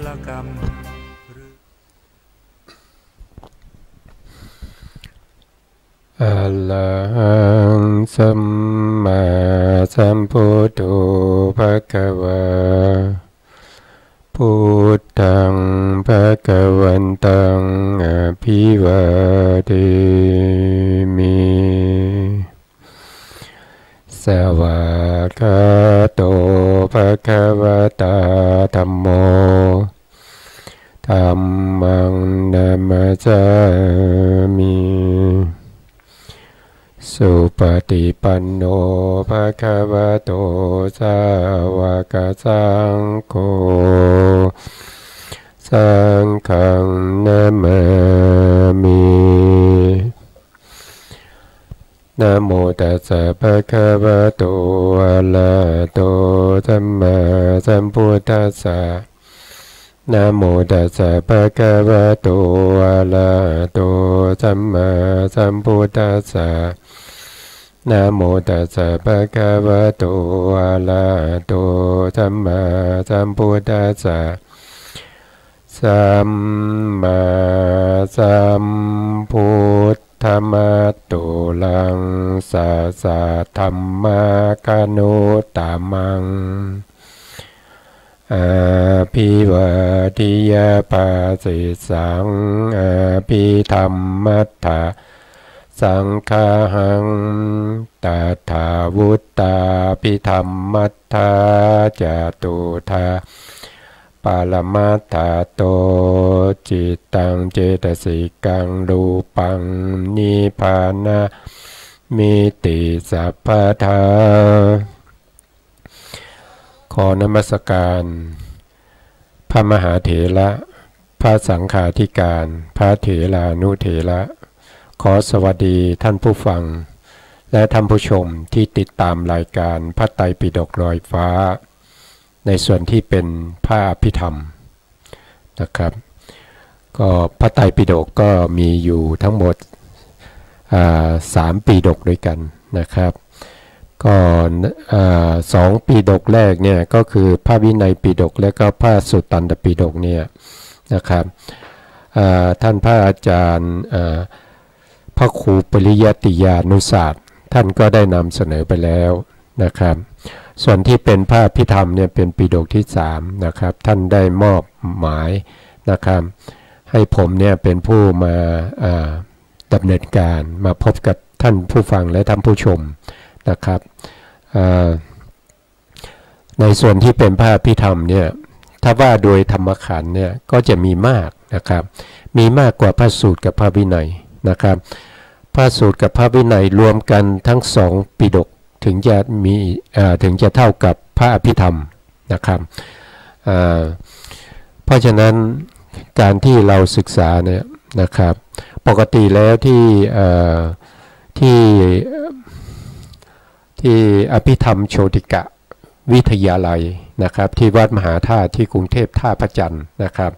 ลกรรมอะระหังสัมมาสัมพุทโธภะคะวาพุทธังภะคะวันตังอภิวาเทมิสวากขาโตภะคะวะตาธัมโมธัมมังนัมมัสสามิสุปฏิปันโนภะคะวะโตสาวกสังโฆสังฆังนะมามินะโมตัสสะภะคะวะโตอะระหะโตสัมมาสัมพุทธัสสะนะโมตัสสะภะคะวะโตอะระหะโตสัมมาสัมพุทธัสสะนะโมตัสสะภะคะวะโตอะระหะโตสัมมาสัมพุทธัสสะสัมมาสัมพุทธัมมัตตุลังสัสสะธัมมาคะนุตตมังอาภิวาทิยาภาสิสังอาภิธรรมัตถะสังฆาหังตถาวุตตาภิธรรมัตถาจตุธาปารมัตถาโตจิตตังเจตสิกังรูปังนิพพานะมิติสัพพทาขอนมัสการพระมหาเถระพระสังฆาธิการพระเถรานุเถระขอสวัสดีท่านผู้ฟังและท่านผู้ชมที่ติดตามรายการพระไตรปิฎกลอยฟ้าในส่วนที่เป็นพระอภิธรรมนะครับก็พระไตรปิฎกก็มีอยู่ทั้งหมด3 ปิฎกด้วยกันนะครับก็2 ปิฎกแรกเนี่ยก็คือพระวินัยปิฎกและก็พระสุตตันตปิฎกเนี่ยนะครับท่านพระอาจารย์พระครูปริยัติยานุศาสตร์ท่านก็ได้นำเสนอไปแล้วนะครับส่วนที่เป็นพระอภิธรรมเนี่ยเป็นปิฎกที่3นะครับท่านได้มอบหมายนะครับให้ผมเนี่ยเป็นผู้มาดำเนินการมาพบกับท่านผู้ฟังและท่านผู้ชมนะครับในส่วนที่เป็นพระอภิธรรมเนี่ยถ้าว่าโดยธรรมขันธ์เนี่ยก็จะมีมากนะครับมีมากกว่าพระสูตรกับพระวินัยนะครับพระสูตรกับพระวินัยรวมกันทั้ง2 ปิฎกถึงจะเท่ากับพระอภิธรรมนะครับเพราะฉะนั้นการที่เราศึกษาเนี่ยนะครับปกติแล้วที่อภิธรรมโชติกะวิทยาลัยนะครับที่วัดมหาธาตุที่กรุงเทพท่าพระจันทร์นะครับ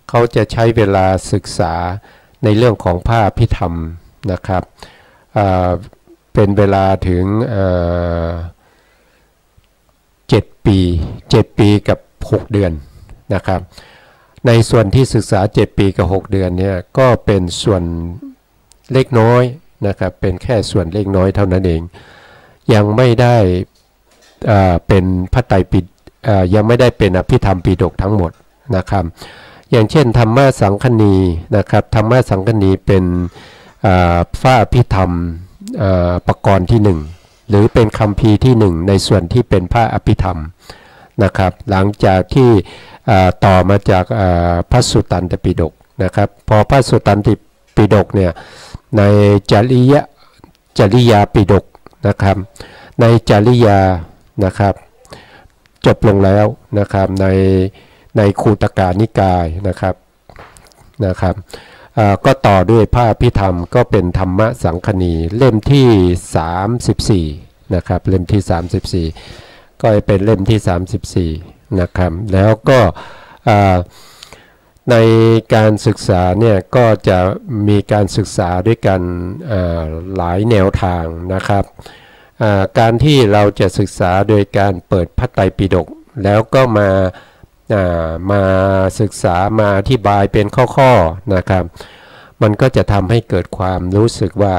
เขาจะใช้เวลาศึกษาในเรื่องของพระอภิธรรมนะครับเป็นเวลาถึง7 ปีกับ6 เดือนนะครับในส่วนที่ศึกษา7 ปีกับ 6 เดือนเนี่ยก็เป็นส่วนเล็กน้อยนะครับเป็นแค่ส่วนเล็กน้อยเท่านั้นเองยังไม่ได้เป็นพระไตรปิฎกยังไม่ได้เป็นอภิธรรมปิฎกทั้งหมดนะครับอย่างเช่นธรรมสังคณีนะครับธรรมสังคณีเป็นพระอภิธรรมประกรณ์ที่1หรือเป็นคัมภีร์ที่1ในส่วนที่เป็นพระอภิธรรมนะครับหลังจากที่ต่อมาจากพระสุตตันตปิฎกนะครับพอพระสุตตันตปิฎกเนี่ยในจริยาปิฎกนะครับในจริยานะครับจบลงแล้วนะครับในคูตกานิกายนะครับก็ต่อด้วยพระอภิธรรมก็เป็นธรรมสังคณีเล่มที่34นะครับเล่มที่34ก็เป็นเล่มที่34นะครับแล้วก็ในการศึกษาเนี่ยก็จะมีการศึกษาด้วยกันหลายแนวทางนะครับการที่เราจะศึกษาโดยการเปิดพระไตรปิฎกแล้วก็มา มาศึกษามาอธิบายเป็นข้อๆนะครับมันก็จะทำให้เกิดความรู้สึกว่า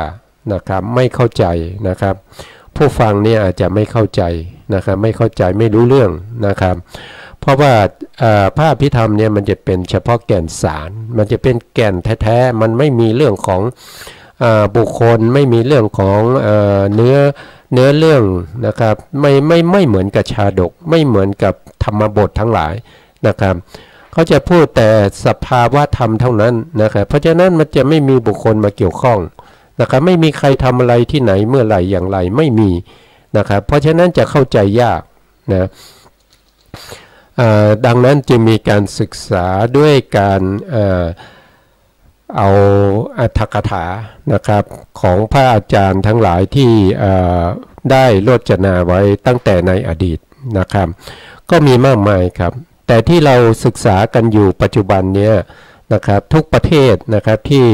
นะครับไม่เข้าใจนะครับผู้ฟังเนี่ยอาจจะไม่เข้าใจนะครับไม่เข้าใจไม่รู้เรื่องนะครับเพราะว่าพระอภิธรรมเนี่ยมันจะเป็นเฉพาะแก่นสารมันจะเป็นแก่นแท้ๆมันไม่มีเรื่องของบุคคลไม่มีเรื่องของเนื้อเรื่องนะครับไม่เหมือนกับชาดกไม่เหมือนกับธรรมบททั้งหลายนะครับเขาจะพูดแต่สภาวะธรรมเท่านั้นนะครับเพราะฉะนั้นมันจะไม่มีบุคคลมาเกี่ยวข้องนะครับไม่มีใครทำอะไรที่ไหนเมื่อไหร่อย่างไรไม่มีนะครับเพราะฉะนั้นจะเข้าใจยากนะดังนั้นจึงมีการศึกษาด้วยการเอาอรรถกถานะครับของพระอาจารย์ทั้งหลายที่ได้โรจนาไว้ตั้งแต่ในอดีตนะครับก็มีมากมายครับแต่ที่เราศึกษากันอยู่ปัจจุบันเนี้ยนะครับทุกประเทศนะครับที่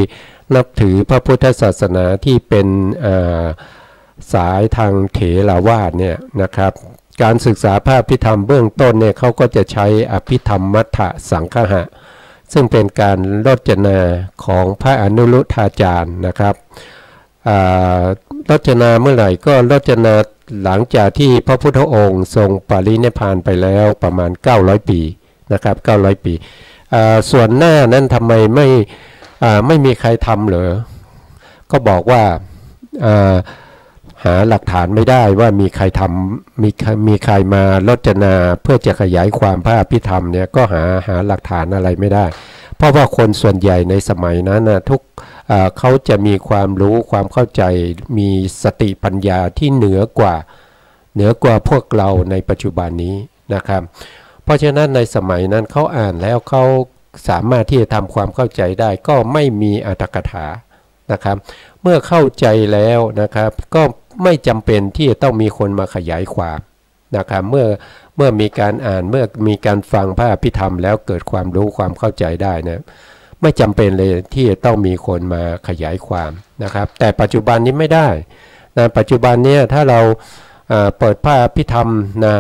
นับถือพระพุทธศาสนาที่เป็นสายทางเถรวาทเนี่ยนะครับการศึกษาพระอภิธรรมเบื้องต้นเนี่ยเขาก็จะใช้อภิธรรมมัทธสังคหะซึ่งเป็นการโรจนาของพระอนุรุทธาจารย์นะครับโรจนาเมื่อไหร่ก็โรจนาหลังจากที่พระพุทธองค์ทรงปรินิพพานไปแล้วประมาณ900ปีนะครับ900ปีส่วนหน้านั้นทำไมไม่มีใครทำเหรอก็บอกว่าหาหลักฐานไม่ได้ว่ามีใครทำมีใครมาโรจนาเพื่อจะขยายความพระอภิธรรมเนี่ยก็หาหลักฐานอะไรไม่ได้เพราะว่าคนส่วนใหญ่ในสมัยนั้นนะเขาจะมีความรู้ความเข้าใจมีสติปัญญาที่เหนือกว่าพวกเราในปัจจุบันนี้นะครับเพราะฉะนั้นในสมัยนั้นเขาอ่านแล้วเขาสามารถที่จะทำความเข้าใจได้ก็ไม่มีอรรถกถานะครับเมื่อเข้าใจแล้วนะครับก็ไม่จำเป็นที่จะต้องมีคนมาขยายความนะครับเมื่อมีการอ่านเมื่อมีการฟังพระอภิธรรมแล้วเกิดความรู้ความเข้าใจได้นะไม่จำเป็นเลยที่จะต้องมีคนมาขยายความนะครับแต่ปัจจุบันนี้ไม่ได้นะปัจจุบันนี้ถ้าเราเปิดพระอภิธรรม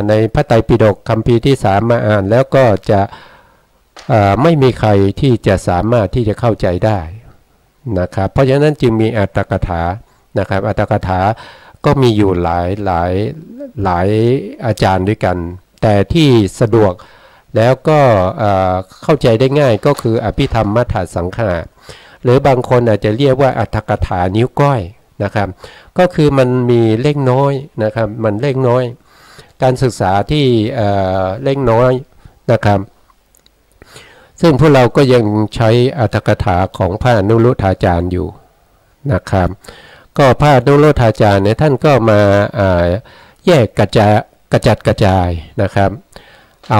ในพระไตรปิฎกคัมภีร์ที่3มาอ่านแล้วก็จะไม่มีใครที่จะสามารถที่จะเข้าใจได้นะครับเพราะฉะนั้นจึงมีอรรถกถานะครับอรรถกถาก็มีอยู่หลายอาจารย์ด้วยกันแต่ที่สะดวกแล้วก็เข้าใจได้ง่ายก็คืออภิธรรมมัทธสังฆะหรือบางคนอาจจะเรียกว่าอรรถกถานิ้วก้อยนะครับก็คือมันมีเล็กน้อยนะครับมันเล็กน้อยการศึกษาที่เล็กน้อยนะครับซึ่งพวกเราก็ยังใช้อรรถกถาของพระอนุรุทธาจารย์อยู่นะครับก็พระอนุรุทธาจารย์เนี่ยท่านก็มาแยกกระจัดกระจายนะครับเอ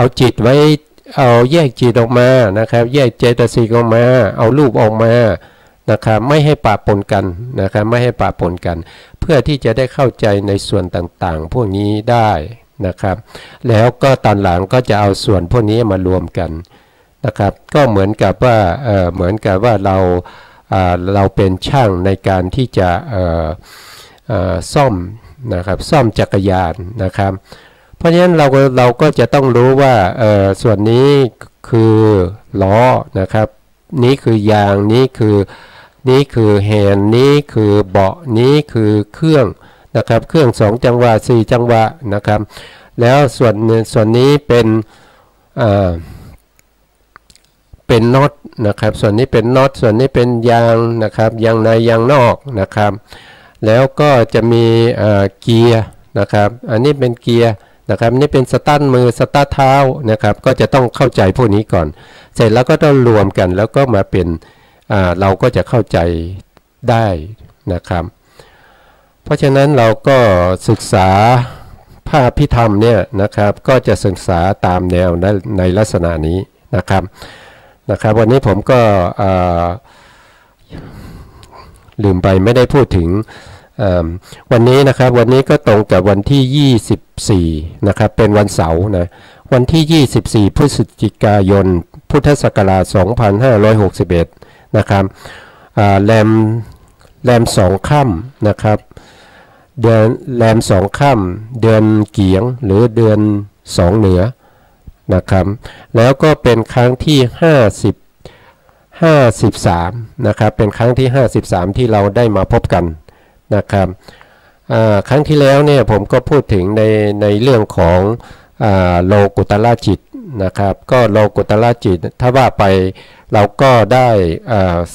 าจิตไว้เอาแยกจิตออกมานะครับแยกเจตสิกออกมาเอารูปออกมานะครับไม่ให้ปะปนกันนะครับไม่ให้ปะปนกันเพื่อที่จะได้เข้าใจในส่วนต่างๆพวกนี้ได้นะครับแล้วก็ตอนหลังก็จะเอาส่วนพวกนี้มารวมกันนะครับก็เหมือนกับว่าเราเป็นช่างในการที่จะซ่อมนะครับซ่อมจักรยานนะครับเพราะฉะนั้นเราก็จะต้องรู้ว่าส่วนนี้คือล้อนะครับนี้คือยางนี้คือแฮนด์นี้คือเบาะนี้คือเครื่องนะครับเครื่อง2จังหวะ4จังหวะนะครับแล้วส่วนนี้เป็นน็อตนะครับส่วนนี้เป็นน็อตส่วนนี้เป็นยางนะครับยางในยางนอกนะครับแล้วก็จะมีเกียร์นะครับอันนี้เป็นเกียร์นะครับนี่เป็นสตาร์ทมือสตาร์ทเท้านะครับก็จะต้องเข้าใจพวกนี้ก่อนเสร็จแล้วก็ต้องรวมกันแล้วก็มาเป็นเราก็จะเข้าใจได้นะครับเพราะฉะนั้นเราก็ศึกษาพระอภิธรรมเนี่ยนะครับก็จะศึกษาตามแนวในลักษณะนี้นะครับวันนี้ผมก็ลืมไปไม่ได้พูดถึงวันนี้นะครับวันนี้ก็ตรงกับวันที่24นะครับเป็นวันเสาร์นะวันที่24พฤศจิกายนพุทธศักราช2561นะครับแรม2ค่ำนะครับเดือนแรม2ค่ำเดือนเกียงหรือเดือน 2เหนือนะครับแล้วก็เป็นครั้งที่53นะครับเป็นครั้งที่53ที่เราได้มาพบกันนะครับครั้งที่แล้วเนี่ยผมก็พูดถึงในเรื่องของโลกุตละจิตนะครับก็โลกุตละจิตถ้าว่าไปเราก็ได้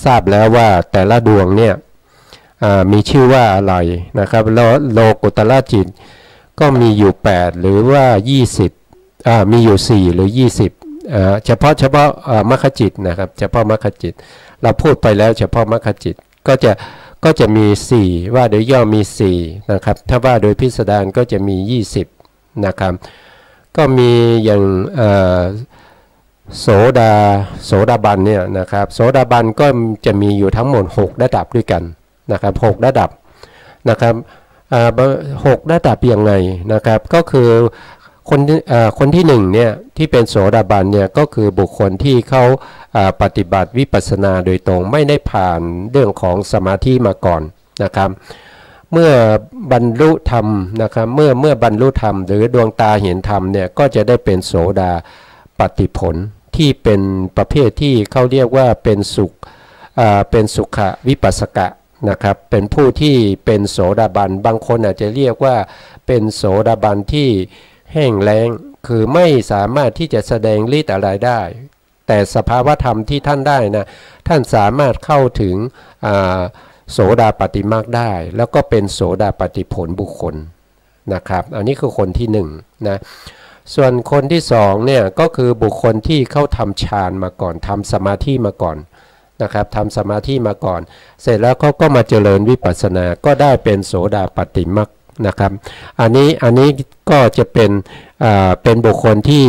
ทราบแล้วว่าแต่ละดวงเนี่ยมีชื่อว่าอะไรนะครับโลกุตละจิตก็มีอยู่8หรือว่า20มีอยู่4หรือ20เฉพาะมรรคจิตนะครับเฉพาะมรรคจิตเราพูดไปแล้วเฉพาะมรรคจิตก็จะมี4ว่าโดยย่อมี4นะครับถ้าว่าโดยพิสดารก็จะมี20นะครับก็มีอย่างโสดาบันเนี่ยนะครับโสดาบันก็จะมีอยู่ทั้งหมด6ระดับด้วยกันนะครับ6ระดับนะครับ6ระดับยังไงนะครับก็คือคนที่1เนี่ยที่เป็นโสดาบันเนี่ยก็คือบุคคลที่เขาปฏิบัติวิปัสสนาโดยตรงไม่ได้ผ่านเรื่องของสมาธิมาก่อนนะครับเมื่อบรรลุธรรมนะครับเมื่อบรรลุธรรมหรือดวงตาเห็นธรรมเนี่ยก็จะได้เป็นโสดาปัตติผลที่เป็นประเภทที่เขาเรียกว่าเป็นสุขวิปัสสกะนะครับเป็นผู้ที่เป็นโสดาบันบางคนอาจจะเรียกว่าเป็นโสดาบันที่แห้งแล้งคือไม่สามารถที่จะแสดงฤทธิ์อะไรได้แต่สภาวธรรมที่ท่านได้นะท่านสามารถเข้าถึงโสดาปัตติมรรคได้แล้วก็เป็นโสดาปัตติผลบุคคลนะครับอันนี้คือคนที่1นะส่วนคนที่2เนี่ยก็คือบุคคลที่เข้าทำฌานมาก่อนทำสมาธิมาก่อนนะครับทำสมาธิมาก่อนเสร็จแล้วเขาก็มาเจริญวิปัสสนาก็ได้เป็นโสดาปัตติมรรคนะครับอันนี้ก็จะเป็นบุคคลที่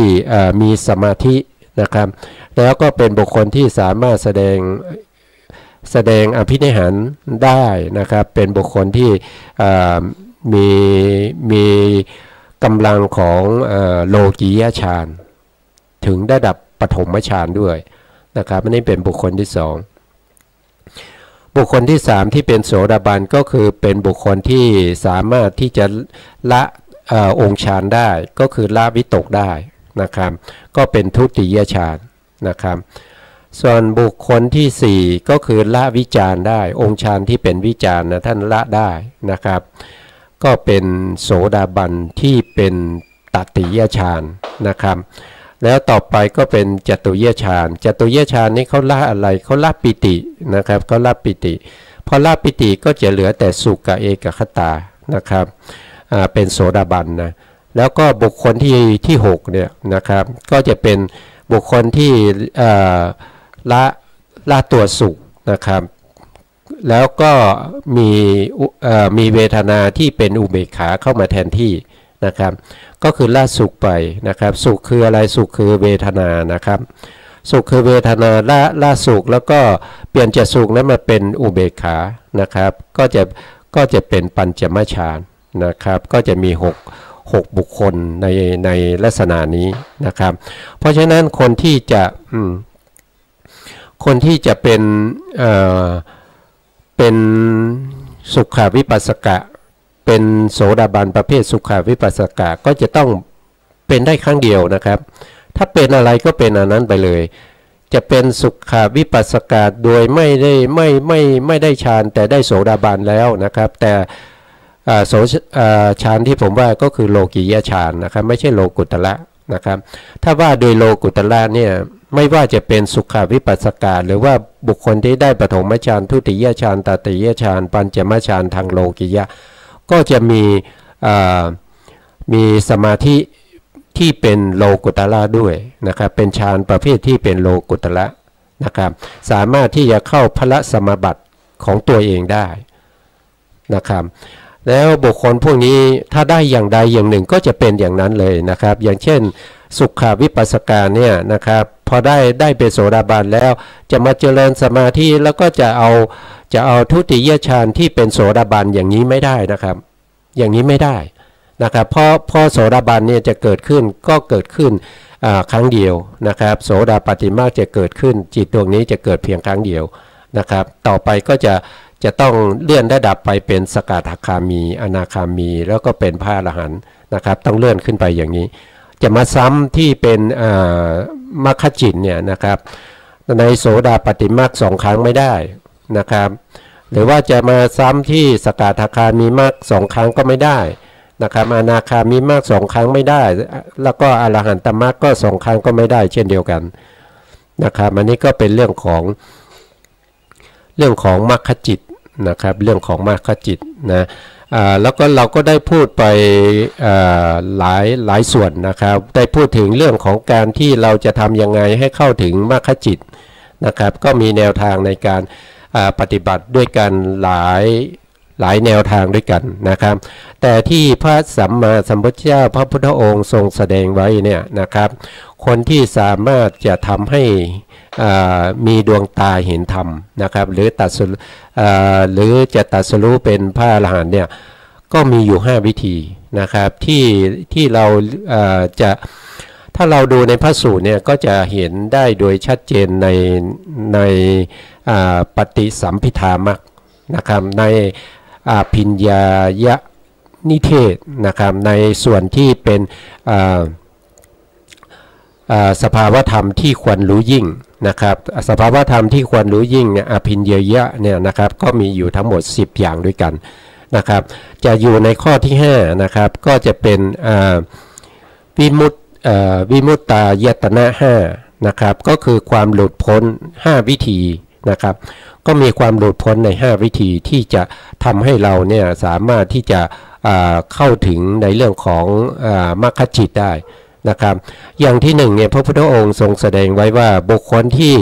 มีสมาธินะครับแล้วก็เป็นบุคคลที่สามารถแสดงอภินิหารได้นะครับเป็นบุคคลที่มีกำลังของโลกียฌานถึงระดับปฐมฌานด้วยนะครับอันนี้เป็นบุคคลที่2บุคคลที่3ที่เป็นโสดาบันก็คือเป็นบุคคลที่สามารถที่จะละองค์ฌานได้ก็คือละวิตกได้นะครับก็เป็นทุติยฌานนะครับส่วนบุคคลที่4ก็คือละวิจารได้องค์ฌานที่เป็นวิจารนะท่านละได้นะครับก็เป็นโสดาบันที่เป็นตติยฌานนะครับแล้วต่อไปก็เป็นจตุยฌานจตุยฌานนี้เขาละอะไรเขาละปิตินะครับเขาละปิติพอละปิติก็จะเหลือแต่สุขกับเอกคตานะครับเป็นโสดาบันนะแล้วก็บุคคลที่6เนี่ยนะครับก็จะเป็นบุคคลที่ละตัวสุขนะครับแล้วก็มีเวทนาที่เป็นอุเบกขาเข้ามาแทนที่นะครับก็คือละสุขไปนะครับสุขคืออะไรสุขคือเวทนานะครับสุขคือเวทนาละสุขแล้วก็เปลี่ยนจากสุขนั้นมาเป็นอุเบกขานะครับก็จะเป็นปัญจมฌานนะครับก็จะมี6บุคคลในลักษณะนี้นะครับเพราะฉะนั้นคนที่จะเป็นสุขวิปัสสกะเป็นโสดาบันประเภทสุขวิปัสสกะก็จะต้องเป็นได้ครั้งเดียวนะครับถ้าเป็นอะไรก็เป็นอันนั้นไปเลยจะเป็นสุขวิปัสสกะโดยไม่ได้ฌานแต่ได้โสดาบันแล้วนะครับแต่ฌานที่ผมว่าก็คือโลกียฌานนะครับไม่ใช่โลกุตละนะครับถ้าว่าโดยโลกุตละเนี่ยไม่ว่าจะเป็นสุขวิปัสสกะหรือว่าบุคคลที่ได้ปฐมฌานทุติยฌานตติยฌานปัญจมฌานทางโลกิยะก็จะมีสมาธิที่เป็นโลกุตละด้วยนะครับเป็นฌานประเภทที่เป็นโลกุตละนะครับสามารถที่จะเข้าพละสมบัติของตัวเองได้นะครับแล้วบุคคลพวกนี้ถ้าได้อย่างใดอย่างหนึ่งก็จะเป็นอย่างนั้นเลยนะครับอย่างเช่นสุขวิปัสสกะเนี่ยนะครับพอได้เป็นโสดาบันแล้วจะมาเจริญสมาธิแล้วก็จะเอาทุติยฌานที่เป็นโสดาบันอย่างนี้ไม่ได้นะครับอย่างนี้ไม่ได้นะครับเพราะโสดาบันเนี่ยจะเกิดขึ้นก็เกิดขึ้นครั้งเดียวนะครับโสดาปัตติมรรคจะเกิดขึ้นจิตดวงนี้จะเกิดเพียงครั้งเดียวนะครับต่อไปก็จะต้องเลื่อนระดับไปเป็นสกทาคามีอนาคามีแล้วก็เป็นพระอรหันต์นะครับต้องเลื่อนขึ้นไปอย่างนี้ จะมาซ้ำที่เป็นมรรคจิตเนี่ยนะครับในโสดาปัตติมรรค2 ครั้งไม่ได้นะครับหรือว่าจะมาซ้ำที่สกทาคามีมรรค2 ครั้งก็ไม่ได้นะครับอนาคามีมรรค2 ครั้งไม่ได้แล้วก็อรหันตมรรคก็2 ครั้งก็ไม่ได้เช่นเดียวกันนะครับอันนี้ก็เป็นเรื่องของมรรคจิตนะครับเรื่องของมรรคจิตนะแล้วก็เราก็ได้พูดไปหลายส่วนนะครับได้พูดถึงเรื่องของการที่เราจะทำยังไงให้เข้าถึงมรรคจิตนะครับก็มีแนวทางในการปฏิบัติด้วยกันหลายแนวทางด้วยกันนะครับแต่ที่พระสัมมาสัมพุทธเจ้าพระพุทธองค์ทรงแสดงไว้เนี่ยนะครับคนที่สามารถจะทำให้มีดวงตาเห็นธรรมนะครับหรือหรือจะตรัสรู้เป็นพระอรหันต์เนี่ยก็มีอยู่5 วิธีนะครับที่เราจะถ้าเราดูในพระสูตรเนี่ยก็จะเห็นได้โดยชัดเจนในปฏิสัมภิธามรรคนะครับในพิญญายนิเทศนะครับในส่วนที่เป็นสภาวธรรมที่ควรรู้ยิ่งนะครับสภาวธรรมที่ควรรู้ยิ่งเนี่ยอภิญญายะเนี่ยนะครับก็มีอยู่ทั้งหมด10 อย่างด้วยกันนะครับจะอยู่ในข้อที่5นะครับก็จะเป็นวิมุตตายตนะ5นะครับก็คือความหลุดพ้น5 วิธีนะครับก็มีความหลุดพ้นใน5 วิธีที่จะทำให้เราเนี่ยสามารถที่จะเข้าถึงในเรื่องของมรรคจิตได้นะครับอย่างที่1เนี่ยพระพุทธองค์ทรงแสดงไว้ว่าบุคคลที่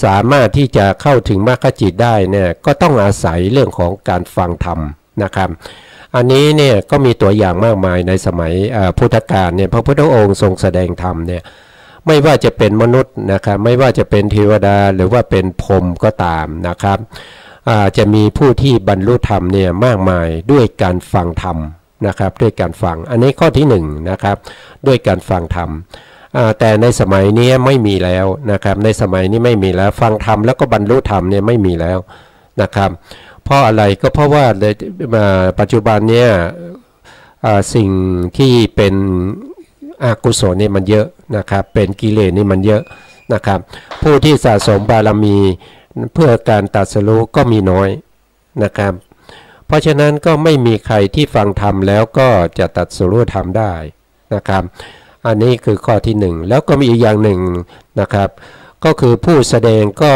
สามารถที่จะเข้าถึงมรรคจิตได้เนี่ยก็ต้องอาศัยเรื่องของการฟังธรรมนะครับอันนี้เนี่ยก็มีตัวอย่างมากมายในสมัยพุทธกาลเนี่ยพระพุทธองค์ทรงแสดงธรรมเนี่ยไม่ว่าจะเป็นมนุษย์นะครับไม่ว่าจะเป็นเทวดาหรือว่าเป็นพรหมก็ตามนะครับจะมีผู้ที่บรรลุธรรมเนี่ยมากมายด้วยการฟังธรรมนะครับด้วยการฟังอันนี้ข้อที่1นะครับด้วยการฟังธรรมแต่ในสมัยนี้ไม่มีแล้วนะครับในสมัยนี้ไม่มีแล้วฟังธรรมแล้วก็บรรลุธรรมเนี่ยไม่มีแล้วนะครับเพราะอะไรก็เพราะว่าปัจจุบันเนี่ยสิ่งที่เป็นอกุศลนี่มันเยอะนะครับเป็นกิเลสนี่มันเยอะนะครับผู้ที่สะสมบารมีเพื่อการตรัสรู้ก็มีน้อยนะครับเพราะฉะนั้นก็ไม่มีใครที่ฟังธรรมแล้วก็จะตรัสรู้ธรรมได้นะครับอันนี้คือข้อที่1แล้วก็มีอีกอย่างหนึ่งนะครับก็คือผู้แสดงก็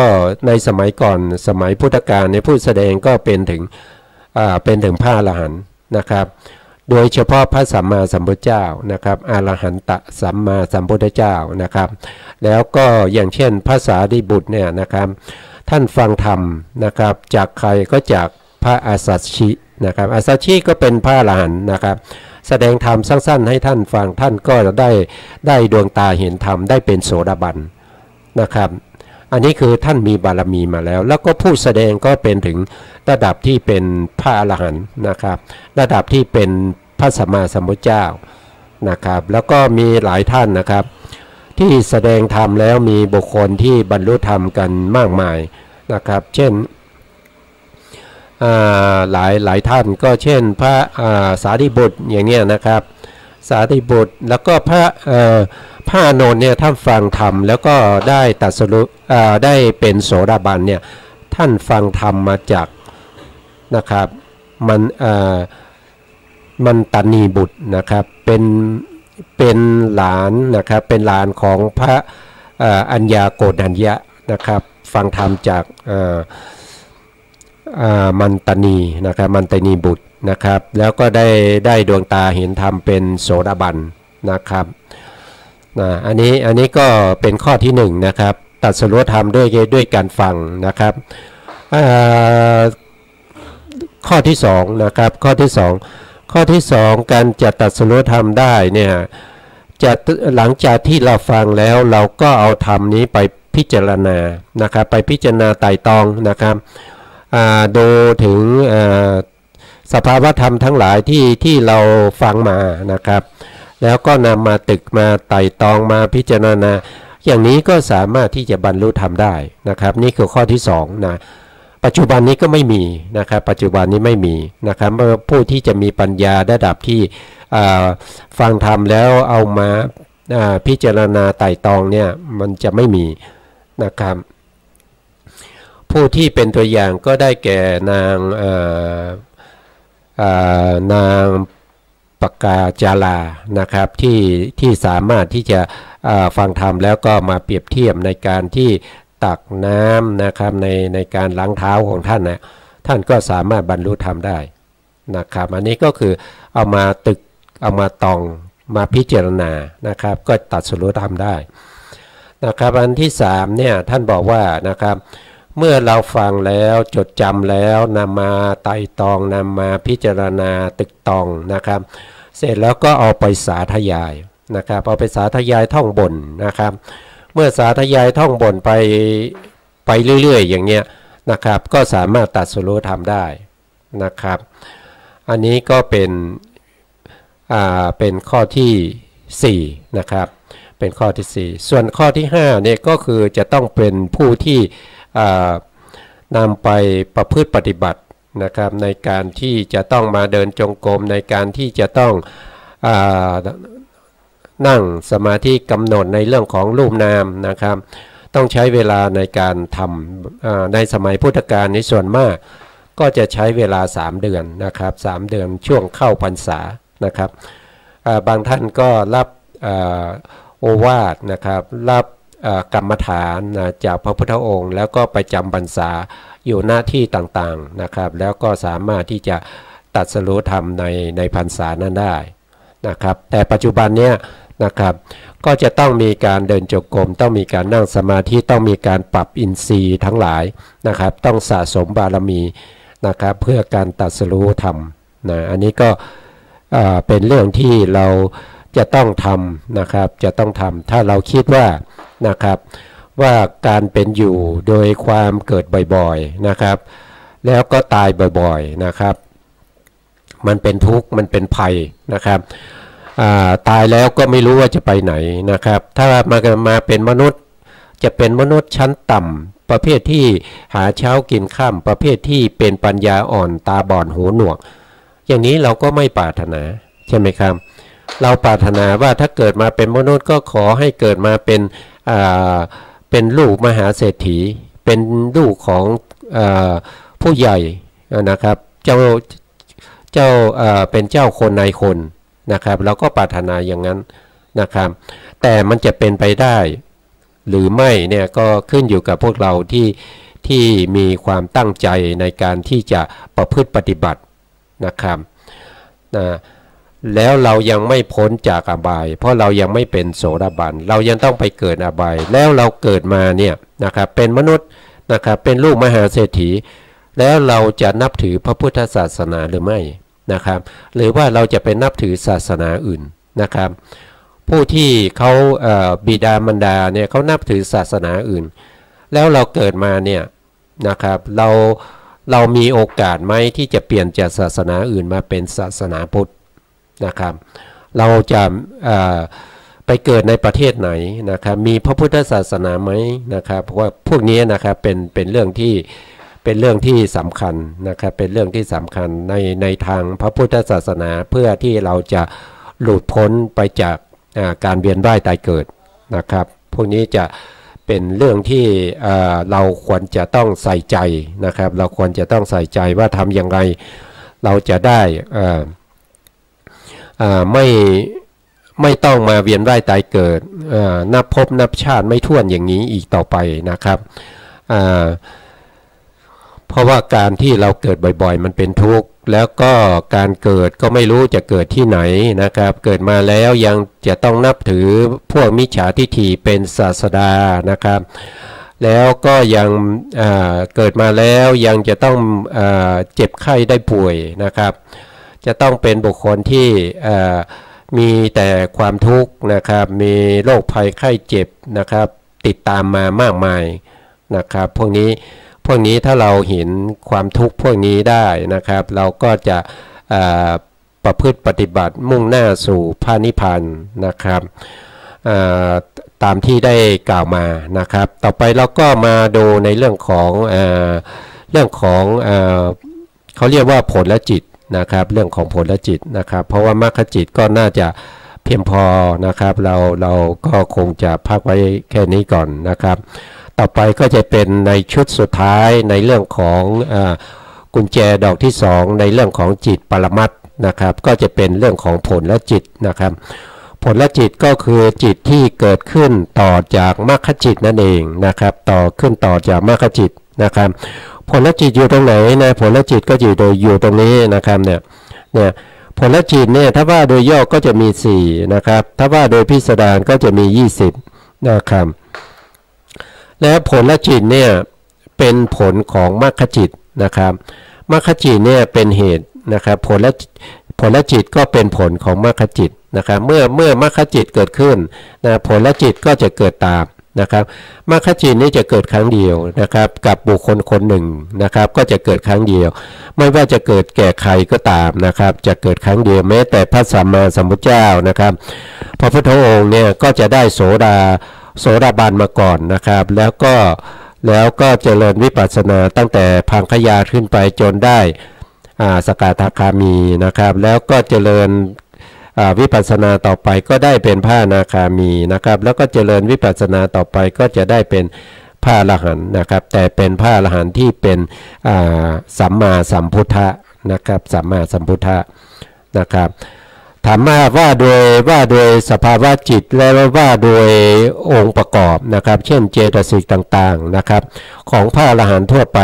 ในสมัยก่อนสมัยพุทธกาลเนี่ยผู้แสดงก็เป็นถึงพระอรหันต์นะครับโดยเฉพาะพระสัมมาสัมพุทธเจ้านะครับอรหันตสัมมาสัมพุทธเจ้านะครับแล้วก็อย่างเช่นพระสารีบุตรเนี่ยนะครับท่านฟังธรรมนะครับจากใครก็จากพระอาสัชชินะครับอาสัชชิก็เป็นพระอรหันต์นะครับแสดงธรรมสั้นๆให้ท่านฟังท่านก็ได้ดวงตาเห็นธรรมได้เป็นโสดาบันนะครับอันนี้คือท่านมีบารมีมาแล้วก็ผู้แสดงก็เป็นถึงระดับที่เป็นพระอรหันต์นะครับระดับที่เป็นพระสัมมาสัมพุทธเจ้านะครับแล้วก็มีหลายท่านนะครับที่แสดงธรรมแล้วมีบุคคลที่บรรลุธรรมกันมากมายนะครับเช่นหลายท่านก็เช่นพระสารีบุตรอย่างเงี้ยนะครับสารีบุตรแล้วก็พระอานนท์เนี่ยท่านฟังธรรมแล้วก็ได้ตรัสรู้ได้เป็นโสดาบันเนี่ยท่านฟังธรรมมาจากนะครับมันตนีบุตรนะครับเป็นหลานนะครับเป็นหลานของพระอัญญาโกณัญญะนะครับฟังธรรมจากมันตนีนะครับมันตนีบุตรนะครับแล้วก็ได้ดวงตาเห็นธรรมเป็นโสดาบันนะครับอันนี้ก็เป็นข้อที่1นะครับตรัสรู้ธรรมด้วยการฟังนะครับข้อที่2นะครับข้อที่2การจะตรัสรู้ธรรมได้เนี่ยจะหลังจากที่เราฟังแล้วเราก็เอาธรรมนี้ไปพิจารณานะครับไปพิจารณาไต่ตองนะครับดูถึงสภาวธรรมทั้งหลายที่เราฟังมานะครับแล้วก็นำมาตึกมาไต่ตองมาพิจารณาอย่างนี้ก็สามารถที่จะบรรลุธรรมได้นะครับนี่คือข้อที่2นะปัจจุบันนี้ก็ไม่มีนะครับปัจจุบันนี้ไม่มีนะครับผู้ที่จะมีปัญญาระดับที่ฟังธรรมแล้วเอามา พิจารณาไต่ตองเนี่ยมันจะไม่มีนะครับผู้ที่เป็นตัวอย่างก็ได้แก่นางปกาจารานะครับที่สามารถที่จะฟังธรรมแล้วก็มาเปรียบเทียบในการที่ตักน้ำนะครับในการล้างเท้าของท่านนะท่านก็สามารถบรรลุธรรมได้นะครับอันนี้ก็คือเอามาตองมาพิจารณานะครับก็ตัดสรุปธรรมได้นะครับอันที่3เนี่ยท่านบอกว่านะครับเมื่อเราฟังแล้วจดจำแล้วนำมาไต่ตองนำมาพิจารณาตึกตองนะครับเสร็จแล้วก็เอาไปสาธยายนะครับเอาไปสาธยายท่องบนนะครับเมื่อสาธยายท่องบนไปเรื่อยๆอย่างเงี้ยนะครับก็สามารถตัดสรุปธรรมได้นะครับอันนี้ก็เป็นข้อที่4นะครับเป็นข้อที่4ส่วนข้อที่5เนี่ยก็คือจะต้องเป็นผู้ที่นำไปประพฤติปฏิบัตินะครับในการที่จะต้องมาเดินจงกรมในการที่จะต้องนั่งสมาธิกำหนดในเรื่องของรูปนามนะครับต้องใช้เวลาในการทำในสมัยพุทธกาลในส่วนมากก็จะใช้เวลา3เดือนนะครับ3เดือนช่วงเข้าพรรษานะครับบางท่านก็รับโอวาทนะครับรับกรรมฐานจากพระพุทธองค์แล้วก็ไปจำพรรษาอยู่หน้าที่ต่างๆนะครับแล้วก็สามารถที่จะตัดสรุปธรรมในพรรษานั้นได้นะครับแต่ปัจจุบันเนี้ยนะครับก็จะต้องมีการเดินจงกรมต้องมีการนั่งสมาธิต้องมีการปรับอินทรีย์ทั้งหลายนะครับต้องสะสมบารมีนะครับเพื่อการตัดสรุปธรรมนะอันนี้ก็เป็นเรื่องที่เราจะต้องทำนะครับจะต้องทำถ้าเราคิดว่านะครับว่าการเป็นอยู่โดยความเกิดบ่อยๆนะครับแล้วก็ตายบ่อยๆนะครับมันเป็นทุกข์มันเป็นภัยนะครับตายแล้วก็ไม่รู้ว่าจะไปไหนนะครับถ้ามาเป็นมนุษย์จะเป็นมนุษย์ชั้นต่ำประเภทที่หาเช้ากินค่ำประเภทที่เป็นปัญญาอ่อนตาบอดหูหนวกอย่างนี้เราก็ไม่ปรารถนาใช่ไหมครับเราปรารถนาว่าถ้าเกิดมาเป็นมนุษย์ก็ขอให้เกิดมาเป็นลูกมหาเศรษฐีเป็นลูกของผู้ใหญ่นะครับเจ้าเป็นเจ้าคนนายคนนะครับเราก็ปรารถนาอย่างนั้นนะครับแต่มันจะเป็นไปได้หรือไม่เนี่ยก็ขึ้นอยู่กับพวกเราที่มีความตั้งใจในการที่จะประพฤติปฏิบัตินะครับแล้วเรายังไม่พ้นจากอบายเพราะเรายังไม่เป็นโสดาบันเรายังต้องไปเกิดอบายแล้วเราเกิดมาเนี่ยนะครับเป็นมนุษย์นะครับเป็นลูกมหาเศรษฐีแล้วเราจะนับถือพระพุทธศาสนาหรือไม่นะครับหรือว่าเราจะไปนับถือศาสนาอื่นนะครับผู้ที่เขาบิดามารดาเนี่ยเขานับถือศาสนาอื่นแล้วเราเกิดมาเนี่ยนะครับเรามีโอกาสไหมที่จะเปลี่ยนจากศาสนาอื่นมาเป็นศาสนาพุทธนะครับเราจะไปเกิดในประเทศไหนนะครับมีพระพุทธศาสนาไหมนะครับเพราะว่าพวกนี้นะครับเป็นเรื่องที่สำคัญนะครับเป็นเรื่องที่สำคัญในทางพระพุทธศาสนาเพื่อที่เราจะหลุดพ้นไปจากการเวียนว่ายตายเกิดนะครับพวกนี้จะเป็นเรื่องที่เราควรจะต้องใส่ใจนะครับเราควรจะต้องใส่ใจว่าทำอย่างไรเราจะได้ไม่ต้องมาเวียนว่ายตายเกิดนับภพนับชาติไม่ถ้วนอย่างนี้อีกต่อไปนะครับเพราะว่าการที่เราเกิดบ่อยๆมันเป็นทุกข์แล้วก็การเกิดก็ไม่รู้จะเกิดที่ไหนนะครับเกิดมาแล้วยังจะต้องนับถือพวกมิจฉาทิฏฐิเป็นศาสดานะครับแล้วก็ยังเกิดมาแล้วยังจะต้องเจ็บไข้ได้ป่วยนะครับจะต้องเป็นบุคคลที่มีแต่ความทุกข์นะครับมีโรคภัยไข้เจ็บนะครับติดตามมามากมายนะครับพวกนี้ถ้าเราเห็นความทุกข์พวกนี้ได้นะครับเราก็จะประพฤติปฏิบัติมุ่งหน้าสู่พระนิพพานนะครับตามที่ได้กล่าวมานะครับต่อไปเราก็มาดูในเรื่องของเขาเรียกว่าผลและจิตนะครับเรื่องของผลและจิตนะครับเพราะว่ามรรคจิตก็น่าจะ เพียงพอนะครับเราก็คงจะพักไว้แค่นี้ก่อนนะครับต่อไปก็จะเป็นในชุดสุดท้ายในเรื่องของกุญแจดอกที่2ในเรื่องของจิตปรมัตถ์นะครับก็จะเป็นเรื่องของผลและจิตนะครับผลและจิตก็คือจิตที่เกิดขึ้นต่อจากมรรคจิตนั่นเองนะครับต่อจากมรรคจิตนะครับผลและจิตอยู่ตรงไหนนะผลและจิตก็อยู่ตรงนี้นะครับเนี่ยผลและจิตเนี่ยถ้าว่าโดยย่อก็จะมี4นะครับถ้าว่าโดยพิสดารก็จะมี20นะครับและผลและจิตเนี่ยเป็นผลของมรรคจิตนะครับมรรคจิตเนี่ยเป็นเหตุนะครับผลและจิตก็เป็นผลของมรรคจิตนะครับเมื่อมรรคจิตเกิดขึ้นนะผลและจิตก็จะเกิดตามนะครับมรรคจิตนี้จะเกิดครั้งเดียวนะครับกับบุคคลคนหนึ่งนะครับก็จะเกิดครั้งเดียวไม่ว่าจะเกิดแก่ใครก็ตามนะครับจะเกิดครั้งเดียวแม้แต่พระสัมมาสัมพุทธเจ้านะครับพระพุทธองค์เนี่ยก็จะได้โสดาบันมาก่อนนะครับแล้วก็เจริญวิปัสสนาตั้งแต่พังคยาขึ้นไปจนได้สกทาคามีนะครับแล้วก็เจริญวิปัสสนาต่อไปก็ได้เป็นพระอนาคามีนะครับแล้วก็เจริญวิปัสสนาต่อไปก็จะได้เป็นพระอรหันต์นะครับแต่เป็นพระอรหันต์ที่เป็นสัมมาสัมพุทธะนะครับสัมมาสัมพุทธะนะครับถามว่าโดยสภาวะจิตและว่าโดยองค์ประกอบนะครับเช่นเจตสิกต่างๆนะครับของพระอรหันต์ทั่วไป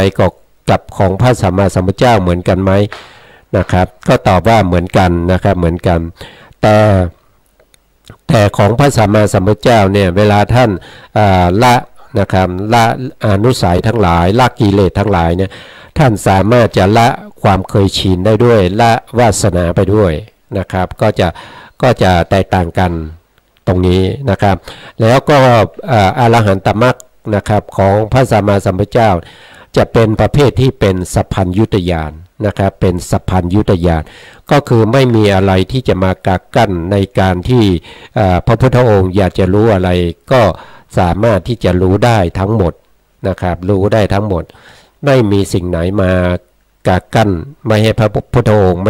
กับของพระสัมมาสัมพุทธเจ้าเหมือนกันไหมนะครับก็ตอบว่าเหมือนกันนะครับเหมือนกันแต่ของพระสัมมาสัมพุทธเจ้าเนี่ยเวลาท่านละนะครับละอนุสัยทั้งหลายละกิเลสทั้งหลายเนี่ยท่านสามารถจะละความเคยชินได้ด้วยละวาสนาไปด้วยนะครับก็จะแตกต่างกันตรงนี้นะครับแล้วก็อรหันตมรรคนะครับของพระสัมมาสัมพุทธเจ้าจะเป็นประเภทที่เป็นสัพพัญญุตญาณนะครับเป็นสัพพัญญุตญาณก็คือไม่มีอะไรที่จะมากักกั้นในการที่พระพุทธองค์อยากจะรู้อะไรก็สามารถที่จะรู้ได้ทั้งหมดนะครับรู้ได้ทั้งหมดไม่มีสิ่งไหนมากักกั้นไม่ให้พระพุทธองค์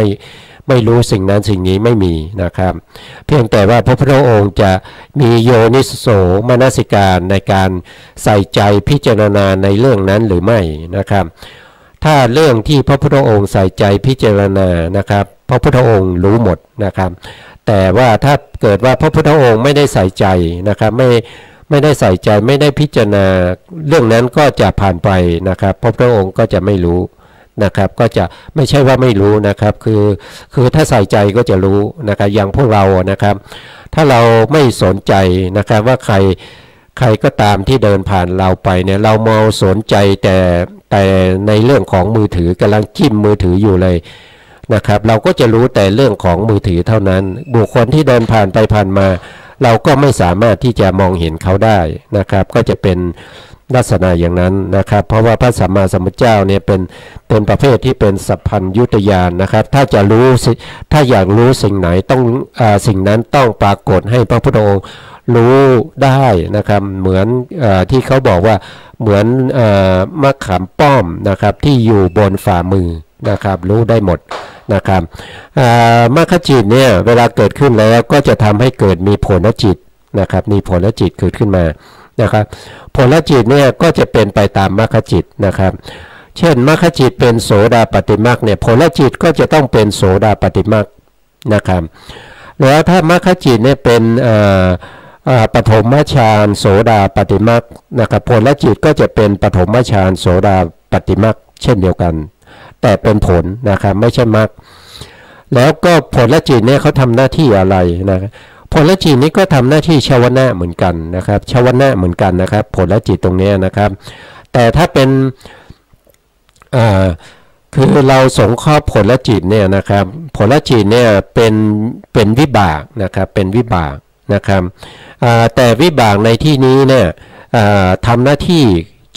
ไม่รู้สิ่งนั้นสิ่งนี้ไม่มีนะครับเพียงแต่ว่าพระพุทธองค์จะมีโยนิโสมนสิการในการใส่ใจพิจารณาในเรื่องนั้นหรือไม่นะครับถ้าเรื่องที่พระพุทธองค์ใส่ใจพิจารณานะครับพระพุทธองค์รู้หมดนะครับแต่ว่าถ้าเกิดว่าพระพุทธองค์ไม่ได้ใส่ใจนะครับไม่ได้ใส่ใจไม่ได้พิจารณาเรื่องนั้นก็จะผ่านไปนะครับพระพุทธองค์ก็จะไม่รู้นะครับก็จะไม่ใช่ว่าไม่รู้นะครับคือถ้าใส่ใจก็จะรู้นะครับอย่างพวกเรานะครับถ้าเราไม่สนใจนะครับว่าใครก็ตามที่เดินผ่านเราไปเนี่ยเรามองสนใจแต่ในเรื่องของมือถือกำลังจิ้มมือถืออยู่เลยนะครับเราก็จะรู้แต่เรื่องของมือถือเท่านั้นบุคคลที่เดินผ่านไปผ่านมาเราก็ไม่สามารถที่จะมองเห็นเขาได้นะครับก็จะเป็นลักษณะอย่างนั้นนะครับเพราะว่าพระสัมมาสัมพุทธเจ้าเนี่ยเป็นประเภทที่เป็นสัพพัญญุตญาณนะครับถ้าอยากรู้สิ่งไหนต้องสิ่งนั้นต้องปรากฏให้พระพุทธองค์รู้ได้นะครับเหมือนที่เขาบอกว่าเหมือนมะขามป้อมนะครับที่อยู่บนฝ่ามือนะครับรู้ได้หมดนะครับมรรคจิตเนี่ยเวลาเกิดขึ้นแล้วก็จะทำให้เกิดมีผลจิตนะครับมีผลจิตเกิดขึ้นมานะครับผลจิตเนี่ยก็จะเป็นไปตามมรรคจิตนะครับเช่นมรรคจิตเป็นโสดาปัตติมรรคเนี่ยผลจิตก็จะต้องเป็นโสดาปัตติมรรคนะครับแล้วถ้ามรรคจิตเนี่ยเป็นปฐมฌานโสดาปัตติมรรคนะครับผลจิตก็จะเป็นปฐมฌานโสดาปัตติมรรคเช่นเดียวกันแต่เป็นผลนะครับไม่ใช่มรรคแล้วก็ผลจิตเนี่ยเขาทำหน้าที่อะไรนะครับผลจิตนี้ก็ทำหน้าที่ชาวนะเหมือนกันนะครับชาวนะเหมือนกันนะครับผลจิตตรงนี้นะครับแต่ถ้าเป็นคือเราสงเคราะห์ผลจิตเนี่ยนะครับผลจิตเนี่ยเป็นวิบากนะครับเป็นวิบากนะครับแต่วิบากในที่นี้เนี่ยทำหน้าที่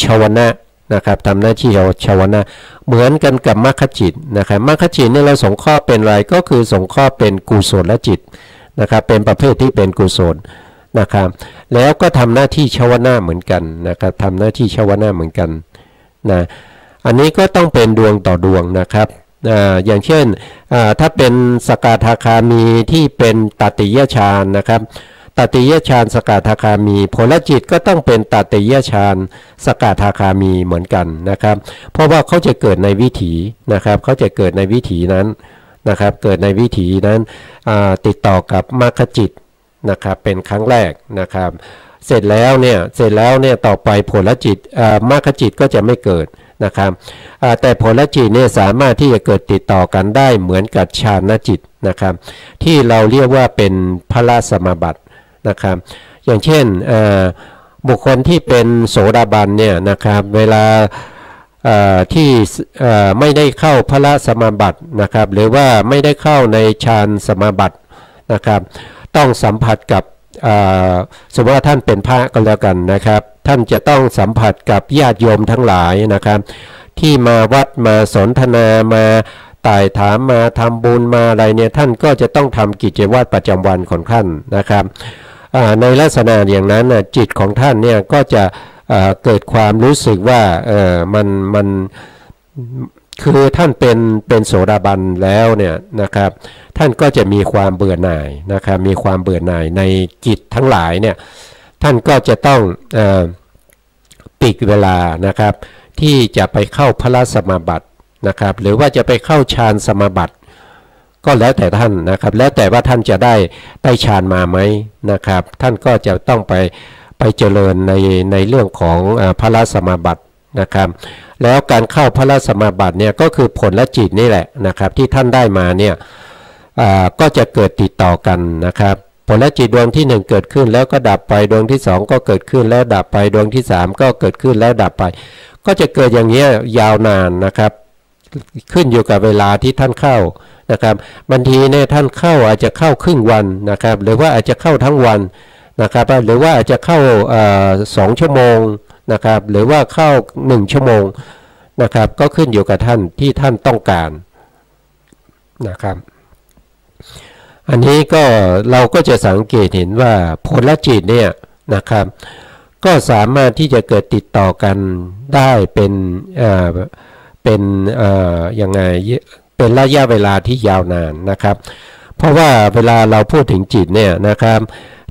ชาวนะนะครับทำหน้าที่ชาวนะเหมือนกันกับมรรคจิตนะครับมรรคจิตเนี่ยเราสงเคราะห์เป็นอะไรก็คือสงเคราะห์เป็นกุศลจิตนะครับเป็นประเภทที่เป็นกุศลนะครับแล้วก็ทำหน้าที่ชาวนะเหมือนกันนะครับทำหน้าที่ชาวนะเหมือนกันนะอันนี้ก็ต้องเป็นดวงต่อดวงนะครับ อย่างเช่นถ้าเป็นสกทาคามีที่เป็นตติยฌานนะครับตติยฌานสกทาคามีผลจิตก็ต้องเป็นตติยฌานสกทาคามีเหมือนกันนะครับเพราะว่าเขาจะเกิดในวิถีนะครับเขาจะเกิดในวิถีนั้นนะครับเกิดในวิถีนั้นติดต่อกับมรรคจิตนะครับเป็นครั้งแรกนะครับเสร็จแล้วเนี่ยต่อไปผลจิตมรรคจิตก็จะไม่เกิดนะครับแต่ผลจิตเนี่ยสามารถที่จะเกิดติดต่อกันได้เหมือนกับฌานจิตนะครับที่เราเรียกว่าเป็นพละสมาบัตินะครับอย่างเช่นบุคคลที่เป็นโสดาบันเนี่ยนะครับเวลาที่ไม่ได้เข้าพละสมาบัตินะครับหรือว่าไม่ได้เข้าในฌานสมาบัตินะครับต้องสัมผัสกับสมมติว่าท่านเป็นพระก็แล้วกันนะครับท่านจะต้องสัมผัสกับญาติโยมทั้งหลายนะครับที่มาวัดมาสนทนามาไต่ถามมาทำบุญมาอะไรเนี่ยท่านก็จะต้องทำกิจวัตรประจำวันของท่านนะครับในลักษณะอย่างนั้นจิตของท่านเนี่ยก็จะเกิดความรู้สึกว่ามันคือท่านเป็นโสดาบันแล้วเนี่ยนะครับท่านก็จะมีความเบื่อหน่ายนะครับมีความเบื่อหน่ายในกิจทั้งหลายเนี่ยท่านก็จะต้องปิดเวลานะครับที่จะไปเข้าพละสมาบัตินะครับหรือว่าจะไปเข้าฌานสมาบัติก็แล้วแต่ท่านนะครับแล้วแต่ว่าท่านจะได้ฌานมาไหมนะครับท่านก็จะต้องไปเจริญในเรื่องของพละสมาบัตินะครับแล้วการเข้าพละสมาบัติเนี่ยก็คือผลและจิตนี่แหละนะครับที่ท่านได้มาเนี่ยก็จะเกิดติดต่อกันนะครับผลและจิตดวงที่1เกิดขึ้นแล้วก็ดับไปดวงที่2ก็เกิดขึ้นแล้วดับไปดวงที่3ก็เกิดขึ้นแล้วดับไปก็จะเกิดอย่างนี้ยาวนานนะครับขึ้นอยู่กับเวลาที่ท่านเข้านะครับบางทีเนี่ยท่านเข้าอาจจะเข้าครึ่งวันนะครับหรือว่าอาจจะเข้าทั้งวันนะครับหรือว่าอาจจะเข้า2 ชั่วโมงนะครับหรือว่าเข้า1 ชั่วโมงนะครับก็ขึ้นอยู่กับท่านที่ท่านต้องการนะครับอันนี้ก็เราก็จะสังเกตเห็นว่าผลจิตเนี่ยนะครับก็สามารถที่จะเกิดติดต่อกันได้เป็นยังไงเป็นระยะเวลาที่ยาวนานนะครับเพราะว่าเวลาเราพูดถึงจิตเนี่ยนะครับ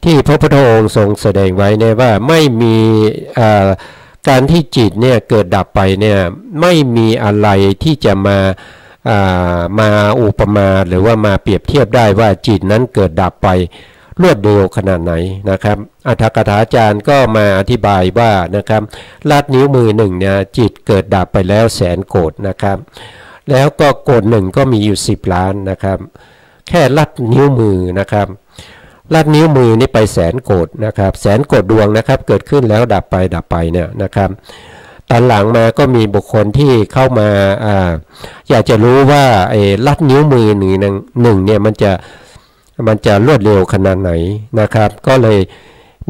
ที่พระพุทธองค์ทรงแสดงไว้เนี่ยว่าไม่มีการที่จิตเนี่ยเกิดดับไปเนี่ยไม่มีอะไรที่จะมาอุปมาหรือว่ามาเปรียบเทียบได้ว่าจิตนั้นเกิดดับไปรวดเร็วขนาดไหนนะครับอัฏฐกถาจารย์ก็มาอธิบายว่านะครับลัดนิ้วมือหนึ่งเนี่ยจิตเกิดดับไปแล้ว100,000 โกฏนะครับแล้วก็โกฏหนึ่งก็มีอยู่10 ล้านนะครับแค่ลัดนิ้วมือนะครับลัดนิ้วมือนี่ไป100,000 โกฏนะครับ100,000 โกฏดวงนะครับเกิดขึ้นแล้วดับไปเนี่ยนะครับตอนหลังมาก็มีบุคคลที่เข้ามาอยากจะรู้ว่าลัดนิ้วมือหนึ่งเนี่ยมันจะรวดเร็วขนาดไหนนะครับก็เลย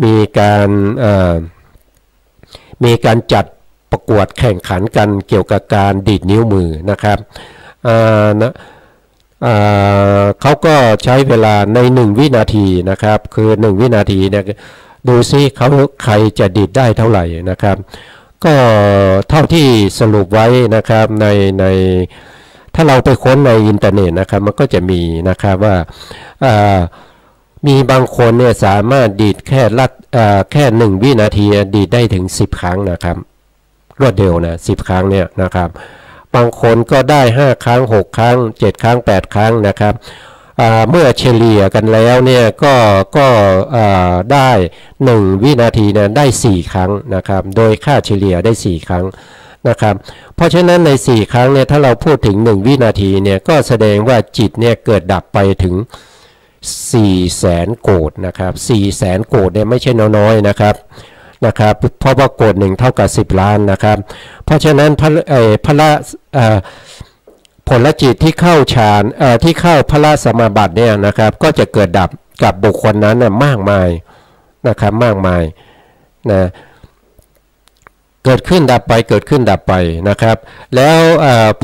มีการจัดประกวดแข่งขันกันเกี่ยวกับการดีดนิ้วมือนะครับเขาก็ใช้เวลาใน1 วินาทีนะครับคือ1 วินาทีเนี่ยดูซิใครจะดีดได้เท่าไหร่นะครับก็เท่าที่สรุปไว้นะครับในถ้าเราไปค้นในอินเทอร์เน็ตนะครับมันก็จะมีนะครับว่ามีบางคนเนี่ยสามารถดีดแค่1 วินาทีดีดได้ถึง10 ครั้งนะครับรวดเร็วนะ10 ครั้งเนี่ยนะครับบางคนก็ได้5 ครั้ง6 ครั้ง7 ครั้ง8 ครั้งนะครับเมื่อเฉลี่ยกันแล้วเนี่ยก็ได้1 วินาทีเนี่ยได้4 ครั้งนะครับโดยค่าเฉลี่ยได้4 ครั้งนะครับเพราะฉะนั้นใน4 ครั้งเนี่ยถ้าเราพูดถึง1 วินาทีเนี่ยก็แสดงว่าจิตเนี่ยเกิดดับไปถึง400,000 โกฏนะครับ400,000 โกฏเนี่ยไม่ใช่น้อยๆนะครับเพราะว่าโกฏหนึ่งเท่ากับ10 ล้านนะครับเพราะฉะนั้นผลจิตที่เข้าฌานที่เข้าพละสมาบัติเนี่ยนะครับก็จะเกิดดับกับบุคคลนั้นน่ะมากมายนะครับมากมายนะเกิดขึ้นดับไปเกิดขึ้นดับไปนะครับแล้ว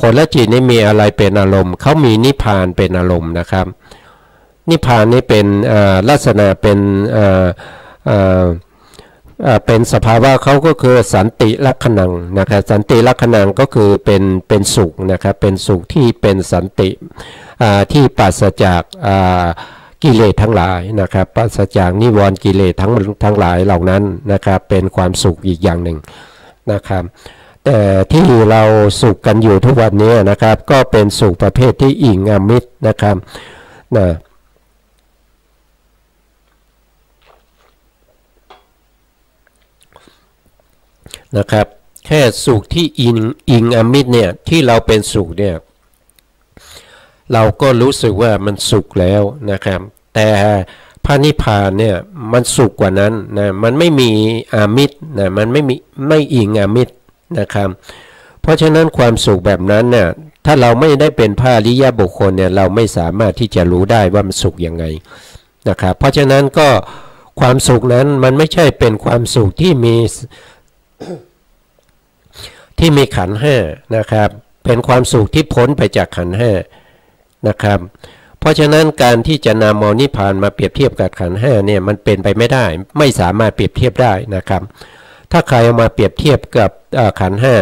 ผลจิตนี้มีอะไรเป็นอารมณ์เขามีนิพพานเป็นอารมณ์นะครับนิพพานนี้เป็นลักษณะเป็น เป็นสภาวะเขาก็คือสันติลักขณังนะครับสันติลักขณังก็คือเป็นสุขนะครับเป็นสุขที่เป็นสันติที่ปราศจากกิเลสทั้งหลายนะครับปราศจากนิวรณ์กิเลสทั้งหลายเหล่านั้นนะครับเป็นความสุขอีกอย่างหนึ่งนะครับแต่ที่เราสุขกันอยู่ทุกวันนี้นะครับก็เป็นสุขประเภทที่อิงอามิตรนะครับนะครับแค่สุขที่อิงอามิตรเนี่ยที่เราเป็นสุขเนี่ยเราก็รู้สึกว่ามันสุขแล้วนะครับแต่พระนิพพานเนี่ยมันสุขกว่านั้นนะมันไม่มีอามิตรนะมันไม่อิงอามิตรนะครับเพราะฉะนั้นความสุขแบบนั้นเนี่ยถ้าเราไม่ได้เป็นพระอริยบุคคลเนี่ยเราไม่สามารถที่จะรู้ได้ว่ามันสุขยังไงนะครับเพราะฉะนั้นก็ความสุขนั้นมันไม่ใช่เป็นความสุขที่มีขันธ์ห้านะครับเป็นความสุขที่พ้นไปจากขันธ์ห้านะครับเพราะฉะนั้นการที่จะนำเอานิพพานมาเปรียบเทียบกับขันธ์ห้าเนี่ยมันเป็นไปไม่ได้ไม่สามารถเปรียบเทียบได้นะครับถ้าใครเอามาเปรียบเทียบกับขันธ์ห้า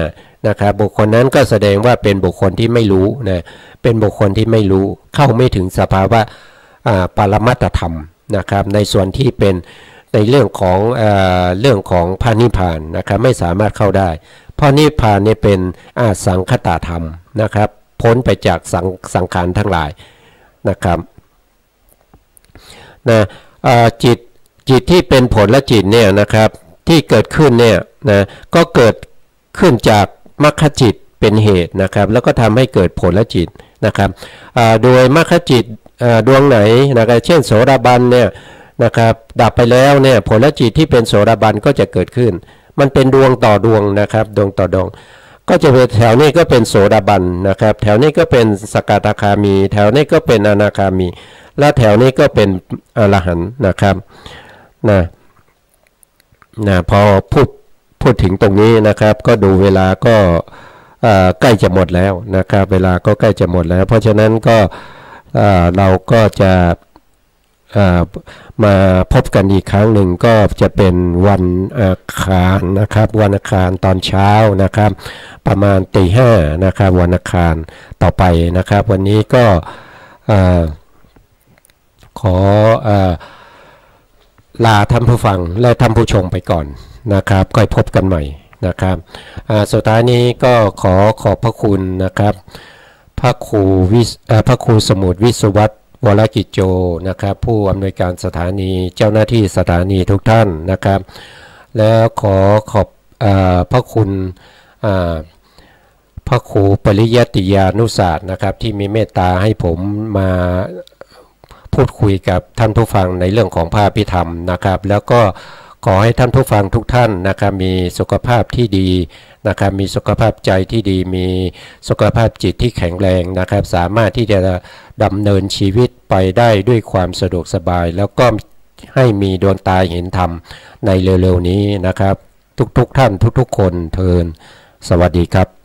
นะครับบุคคลนั้นก็แสดงว่าเป็นบุคคลที่ไม่รู้นะเป็นบุคคลที่ไม่รู้เข้าไม่ถึงสภาวะปรมัตถธรรมนะครับในส่วนที่เป็นในเรื่องของพระนิพพานนะครับไม่สามารถเข้าได้เพราะนิพพานเนี่ยเป็นสังคตธรรมนะครับพ้นไปจากสังขารทั้งหลายนะครับนะจิตที่เป็นผลและจิตเนี่ยนะครับที่เกิดขึ้นเนี่ยนะก็เกิดขึ้นจากมรรคจิตเป็นเหตุนะครับแล้วก็ทำให้เกิดผลและจิตนะครับโดยมรรคจิตดวงไหนนะครับเช่นโสดาบันเนี่ยนะครับดับไปแล้วเนี่ยผลและจิตที่เป็นโสดาบันก็จะเกิดขึ้นมันเป็นดวงต่อดวงนะครับดวงต่อดวงก็จะเป็นแถวนี้ก็เป็นโสดาบันนะครับแถวนี้ก็เป็นสกทาคามีแถวนี้ก็เป็นอนาคามีและแถวนี้ก็เป็นอรหันต์นะครับพอพูดถึงตรงนี้นะครับก็ดูเวลาก็ใกล้จะหมดแล้วนะครับเวลาก็ใกล้จะหมดแล้วเพราะฉะนั้นก็เราก็จะมาพบกันอีกครั้งหนึ่งก็จะเป็นวันอังคารนะครับวันอังคารตอนเช้านะครับประมาณตี 5นะครับวันอังคารต่อไปนะครับวันนี้ก็ขอลาท่านผู้ฟังและท่านผู้ชมไปก่อนนะครับก็พบกันใหม่นะครับสุดท้ายนี้ก็ขอขอบพระคุณนะครับพระครูสมุทรวิศวัตรวรกิจโจนะครับผู้อำนวยการสถานีเจ้าหน้าที่สถานีทุกท่านนะครับแล้วขอขอบพระคุณพระครูปริยัติยานุศาสตร์นะครับที่มีเมตตาให้ผมมาพูดคุยกับท่านผู้ฟังในเรื่องของพระอภิธรรมนะครับแล้วก็ขอให้ท่านผู้ฟังทุกท่านนะครับมีสุขภาพที่ดีนะครับมีสุขภาพใจที่ดีมีสุขภาพจิตที่แข็งแรงนะครับสามารถที่จะดำเนินชีวิตไปได้ด้วยความสะดวกสบายแล้วก็ให้มีดวงตาเห็นธรรมในเร็วๆนี้นะครับทุกท่านทุกคนเทินสวัสดีครับ